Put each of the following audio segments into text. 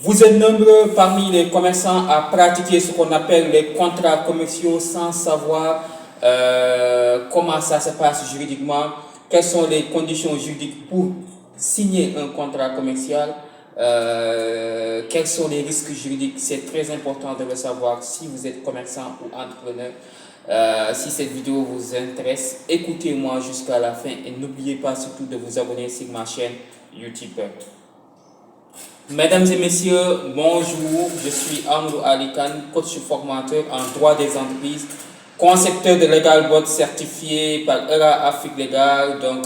Vous êtes nombreux parmi les commerçants à pratiquer ce qu'on appelle les contrats commerciaux sans savoir comment ça se passe juridiquement, quelles sont les conditions juridiques pour signer un contrat commercial, quels sont les risques juridiques. C'est très important de le savoir si vous êtes commerçant ou entrepreneur. Si cette vidéo vous intéresse, écoutez-moi jusqu'à la fin et n'oubliez pas surtout de vous abonner sur ma chaîne YouTube. Mesdames et messieurs, bonjour, je suis Amadou Ali Khan, coach formateur en droit des entreprises, concepteur de LegalBot certifié par ERA Afrique Légal, donc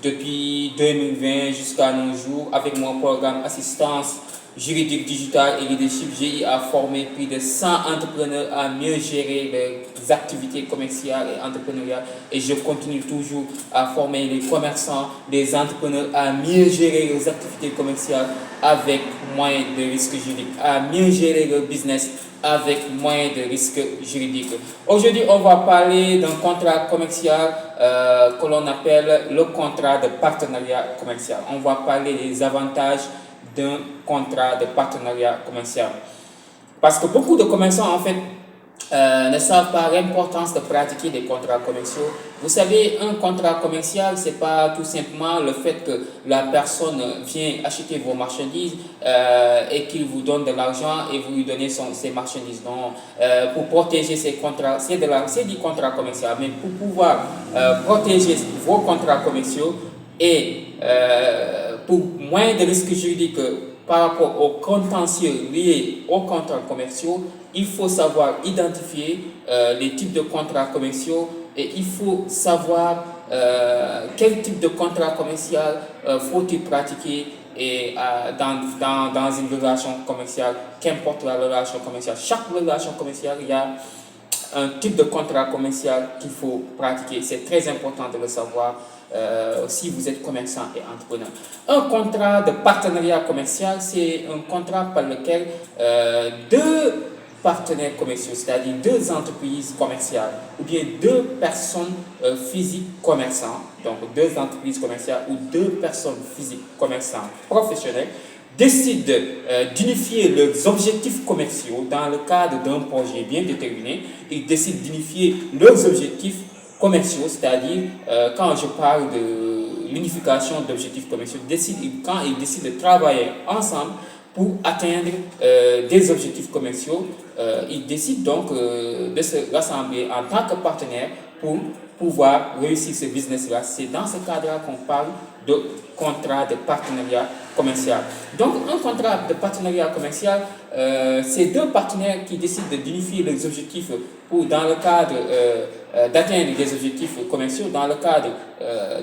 depuis 2020 jusqu'à nos jours, avec mon programme Assistance juridique digitale et leadership, GI a formé plus de 100 entrepreneurs à mieux gérer leurs activités commerciales et entrepreneuriales, et je continue toujours à former les commerçants, les entrepreneurs à mieux gérer leurs activités commerciales avec moins de risques juridiques, à mieux gérer leur business avec moins de risques juridiques. Aujourd'hui, on va parler d'un contrat commercial que l'on appelle le contrat de partenariat commercial. On va parler des avantages d'un contrat de partenariat commercial. Parce que beaucoup de commerçants, en fait, ne savent pas l'importance de pratiquer des contrats commerciaux. Vous savez, un contrat commercial, c'est pas tout simplement le fait que la personne vient acheter vos marchandises et qu'il vous donne de l'argent et vous lui donnez ses marchandises. Non, pour protéger ces contrats, c'est du contrat commercial, mais pour pouvoir protéger vos contrats commerciaux et pour moins de risques juridiques par rapport aux contentieux liés aux contrats commerciaux, il faut savoir identifier les types de contrats commerciaux et il faut savoir quel type de contrat commercial faut-il pratiquer et dans une relation commerciale, qu'importe la relation commerciale. Chaque relation commerciale, il y a un type de contrat commercial qu'il faut pratiquer. C'est très important de le savoir si vous êtes commerçant et entrepreneur. Un contrat de partenariat commercial, c'est un contrat par lequel deux partenaires commerciaux, c'est-à-dire deux entreprises commerciales ou bien deux personnes physiques commerçantes, donc deux entreprises commerciales ou deux personnes physiques commerçantes professionnelles, décident d'unifier leurs objectifs commerciaux dans le cadre d'un projet bien déterminé. Ils décident d'unifier leurs objectifs commerciaux, c'est-à-dire quand je parle de l'unification d'objectifs commerciaux, quand ils décident de travailler ensemble pour atteindre des objectifs commerciaux, ils décident donc de se rassembler en tant que partenaires pour pouvoir réussir ce business-là. C'est dans ce cadre-là qu'on parle de contrat de partenariat commercial. Donc, un contrat de partenariat commercial, c'est deux partenaires qui décident d'unifier leurs objectifs dans le cadre d'atteindre des objectifs commerciaux, dans le cadre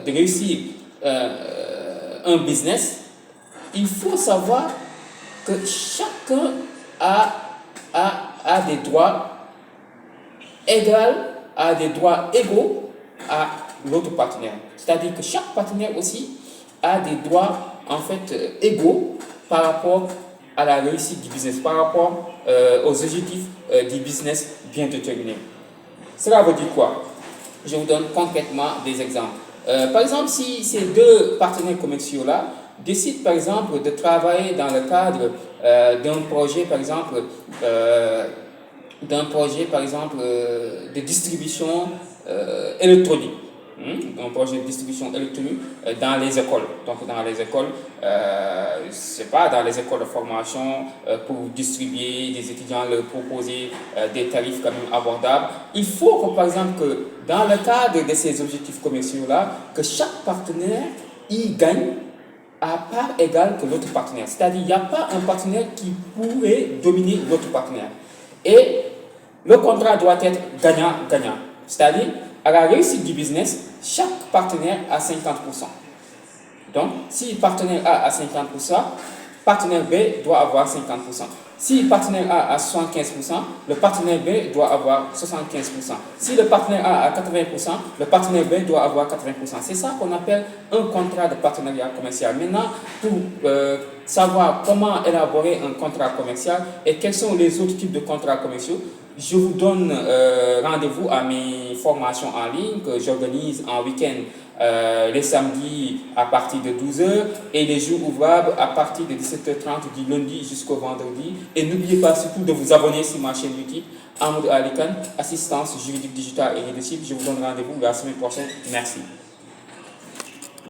de réussir un business. Il faut savoir que chacun a des droits égaux à l'autre partenaire. C'est-à-dire que chaque partenaire aussi a des droits en fait égaux par rapport à la réussite du business, par rapport aux objectifs du business bien déterminés. Cela veut dire quoi? Je vous donne concrètement des exemples. Par exemple, si ces deux partenaires commerciaux-là décident par exemple de travailler dans le cadre d'un projet par exemple de distribution électronique. Un projet de distribution électronique dans les écoles. Donc dans les écoles, c'est pas dans les écoles de formation pour distribuer des étudiants, leur proposer des tarifs quand même abordables. Il faut que, par exemple, que dans le cadre de ces objectifs commerciaux-là, que chaque partenaire y gagne à part égale que l'autre partenaire. C'est-à-dire qu'il n'y a pas un partenaire qui pourrait dominer l'autre partenaire. Et le contrat doit être gagnant-gagnant. C'est-à-dire, à la réussite du business, chaque partenaire a 50%. Donc, si partenaire A a 50%, partenaire B doit avoir 50%. Si partenaire A a 75%, le partenaire B doit avoir 75%. Si le partenaire A a 80%, le partenaire B doit avoir 80%. C'est ça qu'on appelle un contrat de partenariat commercial. Maintenant, pour savoir comment élaborer un contrat commercial et quels sont les autres types de contrats commerciaux, je vous donne rendez-vous à mes formations en ligne que j'organise en week-end les samedis à partir de 12h et les jours ouvrables à partir de 17h30 du lundi jusqu'au vendredi. Et n'oubliez pas surtout de vous abonner sur ma chaîne YouTube, Amadou Ali Kane, assistance juridique digitale et leadership. Je vous donne rendez-vous la semaine prochaine. Merci.